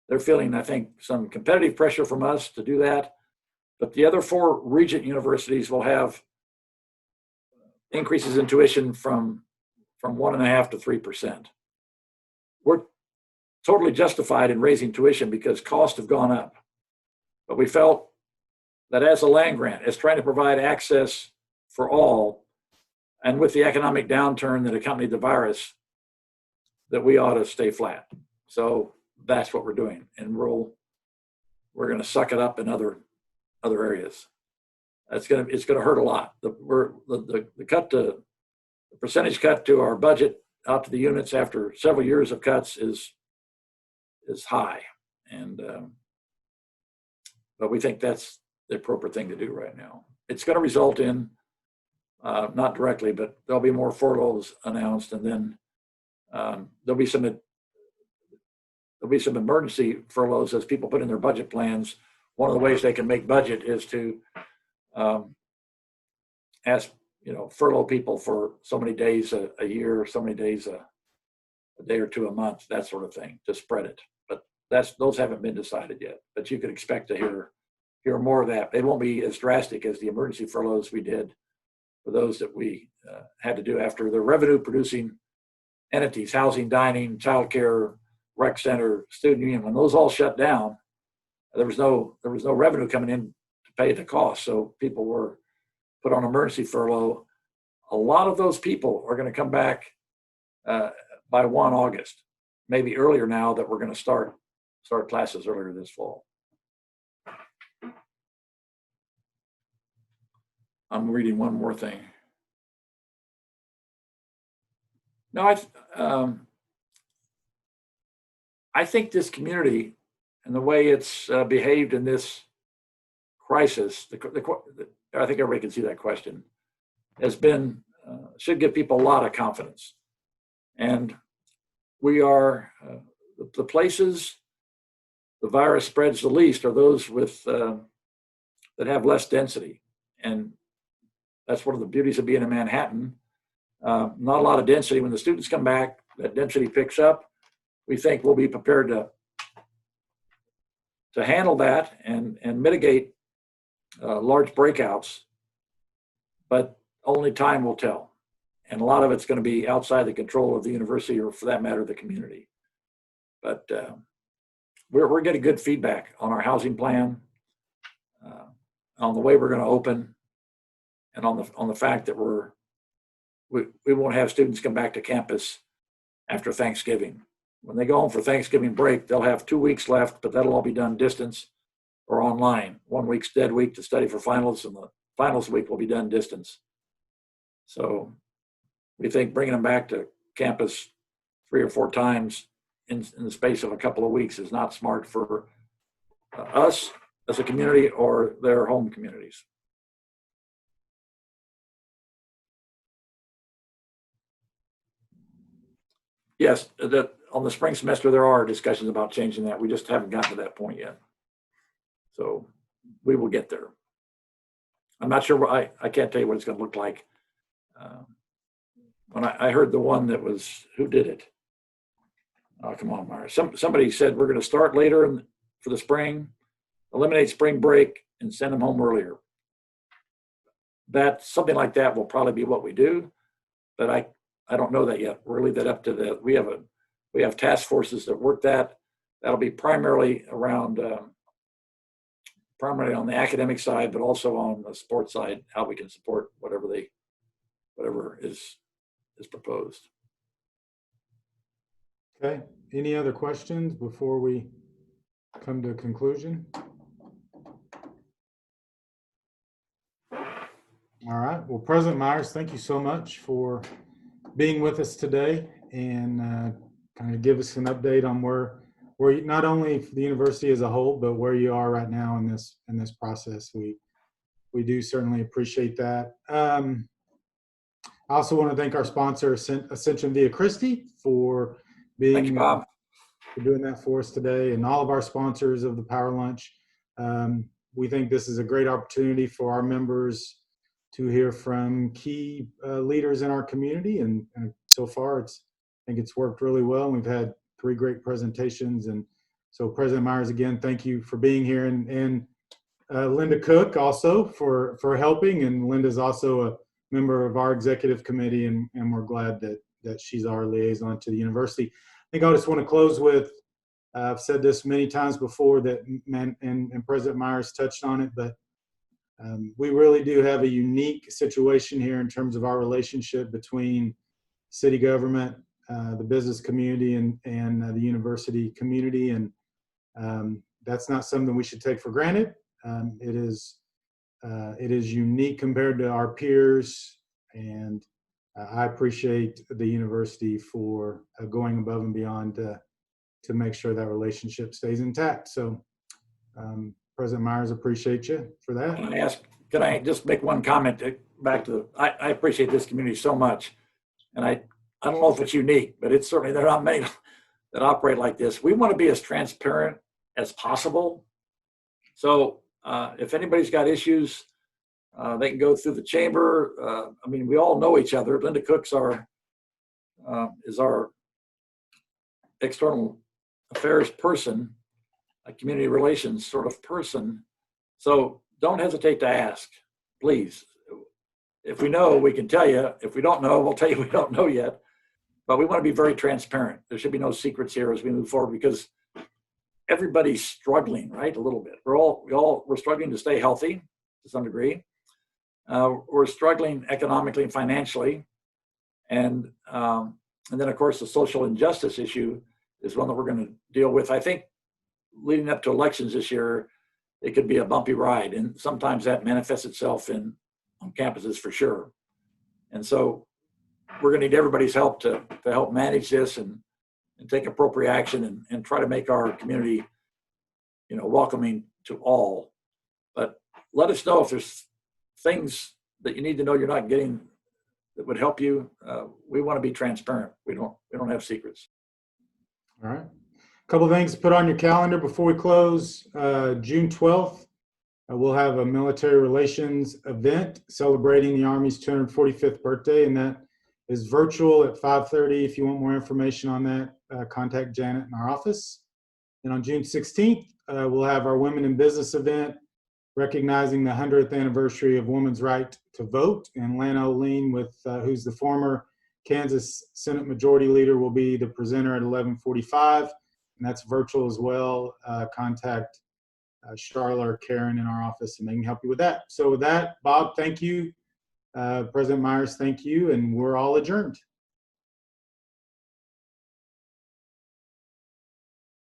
They're feeling, I think, some competitive pressure from us to do that. But the other 4 Regent universities will have increases in tuition from 1.5% to 3%. We're totally justified in raising tuition because costs have gone up. But we felt that as a land grant, as trying to provide access for all, and with the economic downturn that accompanied the virus, that we ought to stay flat. So that's what we're doing, and we're going to suck it up in other areas. It's going to hurt a lot. The percentage cut to our budget out to the units after several years of cuts is high, and but we think that's the appropriate thing to do right now. It's going to result in not directly, but there'll be more furloughs announced, and then there'll be some emergency furloughs as people put in their budget plans. One of the ways they can make budget is to ask, furlough people for so many days a year, so many days a day or two a month, that sort of thing, to spread it. But those haven't been decided yet. But you could expect to hear more of that. It won't be as drastic as the emergency furloughs we did for those that we had to do after the revenue-producing entities, housing, dining, childcare, rec center, student union. When those all shut down, there was no revenue coming in to pay the cost. So people were put on emergency furlough. A lot of those people are going to come back by 1 August, maybe earlier now that we're going to start classes earlier this fall. I'm reading one more thing. No, I think this community and the way it's behaved in this crisis, I think everybody can see that question, has been, should give people a lot of confidence. And we are, the places the virus spreads the least are those with that have less density. And that's one of the beauties of being in Manhattan. Not a lot of density. When the students come back, that density picks up. We think we'll be prepared to handle that and mitigate large breakouts, but only time will tell. And a lot of it's going to be outside the control of the university, or for that matter, the community. But we're getting good feedback on our housing plan, on the way we're going to open, and on the fact that we won't have students come back to campus after Thanksgiving. When they go home for Thanksgiving break, they'll have 2 weeks left, but that'll all be done distance or online. 1 week's dead week to study for finals, and the finals week will be done distance. So we think bringing them back to campus 3 or 4 times in the space of a couple of weeks is not smart for us as a community or their home communities. Yes, on the spring semester, there are discussions about changing that. We just haven't gotten to that point yet. So we will get there. I'm not sure. I can't tell you what it's going to look like. When I heard the one that was, who did it? Oh, come on, Myra. Somebody said we're going to start later for the spring, eliminate spring break, and send them home earlier. That something like that will probably be what we do, but I don't know that yet. We'll leave that up to we have task forces that work that. That'll be primarily around primarily on the academic side, but also on the sports side, how we can support whatever is proposed. Okay. Any other questions before we come to a conclusion? All right. Well, President Myers, thank you so much for being with us today and kind of give us an update on where not only the university as a whole, but where you are right now in this process. We do certainly appreciate that. I also want to thank our sponsor, Ascension Via Christi, for Thank you, Bob. For doing that for us today, and all of our sponsors of the Power Lunch. We think this is a great opportunity for our members to hear from key leaders in our community, and so far I think it's worked really well. We've had 3 great presentations, and so President Myers, again, thank you for being here, and Linda Cook also for helping, and Linda's also a member of our executive committee, and we're glad that she's our liaison to the university. I think I just want to close with, I've said this many times before, and President Myers touched on it, but we really do have a unique situation here in terms of our relationship between city government, the business community, and the university community, and that's not something we should take for granted. It is unique compared to our peers, and I appreciate the university for going above and beyond to make sure that relationship stays intact. So, President Myers, appreciate you for that. Can I just make one comment back to I appreciate this community so much, and I don't know if it's unique, but it's certainly, there are not many that operate like this. We want to be as transparent as possible. So if anybody's got issues, they can go through the chamber. I mean, we all know each other. Linda Cook's is our external affairs person, a community relations sort of person. So don't hesitate to ask, please. If we know, we can tell you. If we don't know, we'll tell you we don't know yet. But we want to be very transparent. There should be no secrets here as we move forward, because everybody's struggling, right? A little bit. We're struggling to stay healthy to some degree. We're struggling economically and financially, and then of course the social injustice issue is one that we're going to deal with. I think leading up to elections this year, it could be a bumpy ride, and sometimes that manifests itself on campuses for sure. And so we're going to need everybody's help to help manage this and take appropriate action and try to make our community, welcoming to all. But let us know if there's things that you need to know you're not getting that would help you. We want to be transparent. We don't have secrets. All right. A couple of things to put on your calendar before we close. June 12th, we'll have a military relations event celebrating the Army's 245th birthday, and that is virtual at 5:30. If you want more information on that, contact Janet in our office. And on June 16th, we'll have our Women in Business event recognizing the 100th anniversary of women's right to vote. And Lana Oline, who's the former Kansas Senate Majority Leader, will be the presenter at 11:45, and that's virtual as well. Contact Charla or Karen in our office, and they can help you with that. So with that, Bob, thank you. President Myers, thank you, and we're all adjourned.